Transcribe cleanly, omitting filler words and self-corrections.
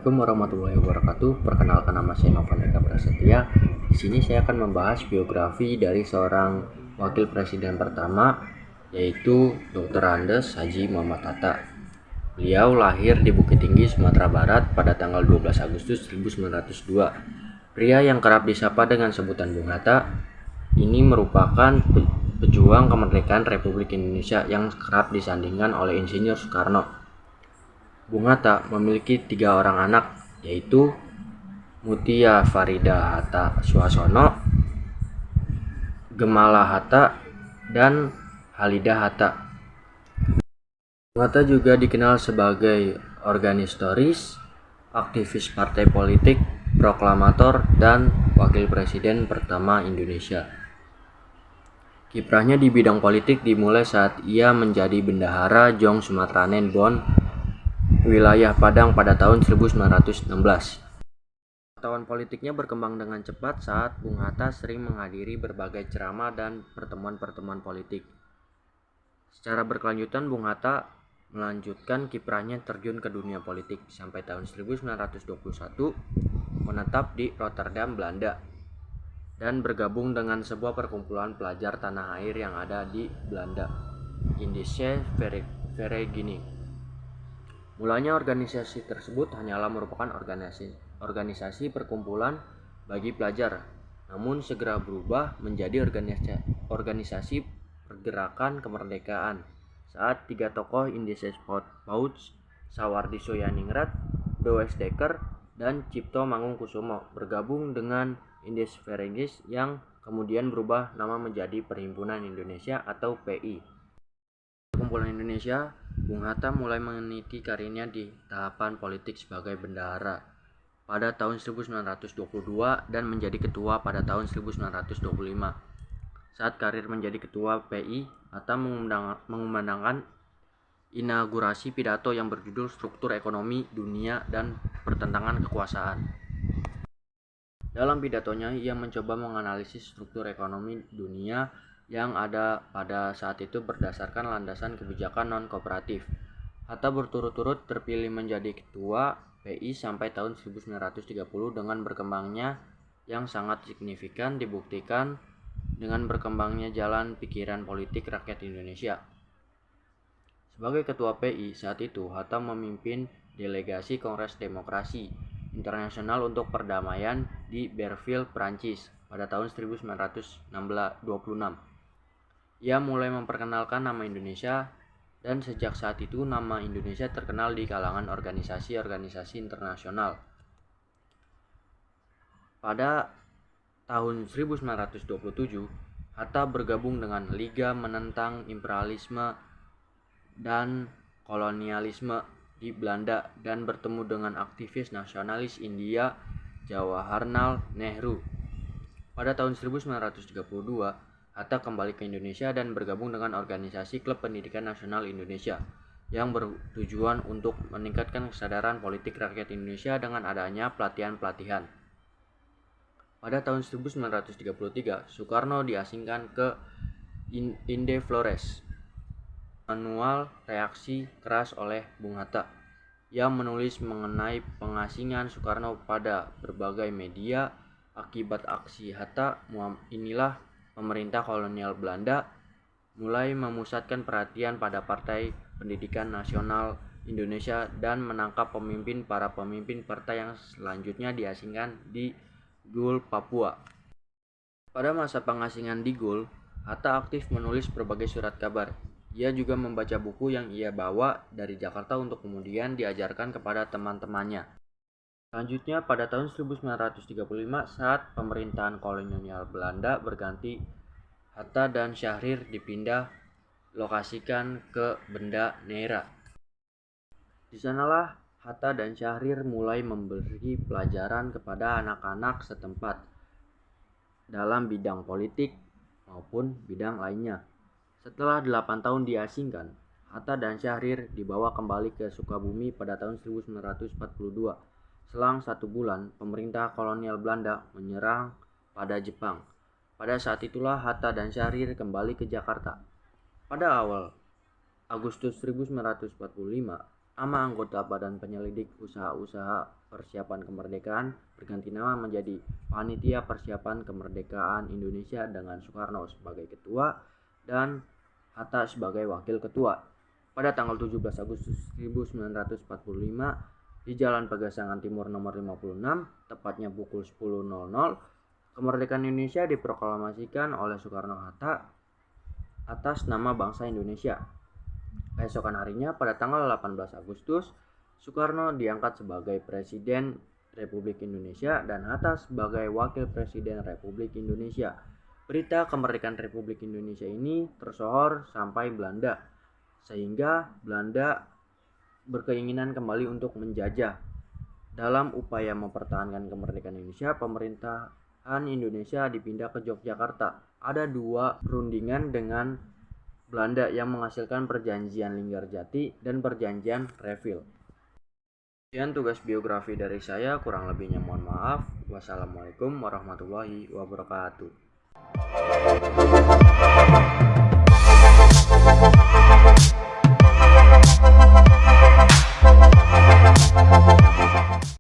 Assalamualaikum warahmatullahi wabarakatuh. Perkenalkan, nama saya Novan Eka Prasetya. Di sini saya akan membahas biografi dari seorang wakil presiden pertama, yaitu Dr. Andes Haji Muhammad Hatta. Beliau lahir di Bukit Tinggi, Sumatera Barat pada tanggal 12 Agustus 1902. Pria yang kerap disapa dengan sebutan Bung Hatta ini merupakan pejuang kemerdekaan Republik Indonesia yang kerap disandingkan oleh Insinyur Soekarno. Bung Hatta memiliki 3 orang anak, yaitu Mutia Farida Hatta Suasono, Gemala Hatta, dan Halidah Hatta. Bung Hatta juga dikenal sebagai organistoris, aktivis partai politik, proklamator, dan wakil presiden pertama Indonesia. Kiprahnya di bidang politik dimulai saat ia menjadi bendahara Jong Sumatranen Bon, wilayah Padang pada tahun 1916. Pengetahuan politiknya berkembang dengan cepat saat Bung Hatta sering menghadiri berbagai ceramah dan pertemuan-pertemuan politik. Secara berkelanjutan, Bung Hatta melanjutkan kiprahnya terjun ke dunia politik sampai tahun 1921 menetap di Rotterdam, Belanda, dan bergabung dengan sebuah perkumpulan pelajar tanah air yang ada di Belanda, Indische Vereniging. Mulanya organisasi tersebut hanyalah merupakan organisasi perkumpulan bagi pelajar, namun segera berubah menjadi organisasi pergerakan kemerdekaan saat 3 tokoh Indische Pauts, Sawardi Soeyaningrat, Does Dekker, dan Cipto Mangunkusumo bergabung dengan Indische Vereniging yang kemudian berubah nama menjadi Perhimpunan Indonesia atau PI. Perkumpulan Indonesia, Bung Hatta mulai meniti karirnya di tahapan politik sebagai bendahara pada tahun 1922 dan menjadi ketua pada tahun 1925. Saat karir menjadi ketua PI, Hatta mengumandangkan inaugurasi pidato yang berjudul Struktur Ekonomi Dunia dan Pertentangan Kekuasaan. Dalam pidatonya, ia mencoba menganalisis struktur ekonomi dunia yang ada pada saat itu berdasarkan landasan kebijakan non-kooperatif. Hatta berturut-turut terpilih menjadi ketua PI sampai tahun 1930 dengan berkembangnya yang sangat signifikan dibuktikan dengan berkembangnya jalan pikiran politik rakyat Indonesia. Sebagai ketua PI saat itu, Hatta memimpin delegasi Kongres Demokrasi Internasional untuk Perdamaian di Berlin, Prancis pada tahun 1926. Ia mulai memperkenalkan nama Indonesia, dan sejak saat itu nama Indonesia terkenal di kalangan organisasi-organisasi internasional. Pada tahun 1927, Hatta bergabung dengan Liga Menentang Imperialisme dan Kolonialisme di Belanda dan bertemu dengan aktivis nasionalis India Jawaharlal Nehru. Pada tahun 1932, Hatta kembali ke Indonesia dan bergabung dengan organisasi Klub Pendidikan Nasional Indonesia yang bertujuan untuk meningkatkan kesadaran politik rakyat Indonesia dengan adanya pelatihan-pelatihan. Pada tahun 1933, Soekarno diasingkan ke Inde Flores. Manual reaksi keras oleh Bung Hatta yang menulis mengenai pengasingan Soekarno pada berbagai media. Akibat aksi Hatta inilah pemerintah kolonial Belanda mulai memusatkan perhatian pada Partai Pendidikan Nasional Indonesia dan menangkap para pemimpin partai yang selanjutnya diasingkan di Gul, Papua. Pada masa pengasingan di Gul, Hatta aktif menulis berbagai surat kabar. Ia juga membaca buku yang ia bawa dari Jakarta untuk kemudian diajarkan kepada teman-temannya. Selanjutnya pada tahun 1935 saat pemerintahan kolonial Belanda berganti, Hatta dan Syahrir dipindah lokasikan ke Banda Neira. Di sanalah Hatta dan Syahrir mulai memberi pelajaran kepada anak-anak setempat dalam bidang politik maupun bidang lainnya. Setelah 8 tahun diasingkan, Hatta dan Syahrir dibawa kembali ke Sukabumi pada tahun 1942. Selang 1 bulan, pemerintah kolonial Belanda menyerang pada Jepang. Pada saat itulah Hatta dan Syahrir kembali ke Jakarta. Pada awal Agustus 1945, Nama anggota Badan Penyelidik Usaha-usaha Persiapan Kemerdekaan berganti nama menjadi Panitia Persiapan Kemerdekaan Indonesia dengan Soekarno sebagai ketua dan Hatta sebagai wakil ketua. Pada tanggal 17 Agustus 1945 di Jalan Pegasangan Timur nomor 56, tepatnya pukul 10.00, kemerdekaan Indonesia diproklamasikan oleh Soekarno-Hatta atas nama bangsa Indonesia. Keesokan harinya pada tanggal 18 Agustus, Soekarno diangkat sebagai Presiden Republik Indonesia dan Hatta sebagai Wakil Presiden Republik Indonesia. Berita kemerdekaan Republik Indonesia ini tersohor sampai Belanda, sehingga Belanda berkeinginan kembali untuk menjajah. Dalam upaya mempertahankan kemerdekaan Indonesia, pemerintahan Indonesia dipindah ke Yogyakarta. Ada 2 perundingan dengan Belanda yang menghasilkan perjanjian Linggarjati dan perjanjian Reville. Sekian tugas biografi dari saya, kurang lebihnya mohon maaf. Wassalamualaikum warahmatullahi wabarakatuh.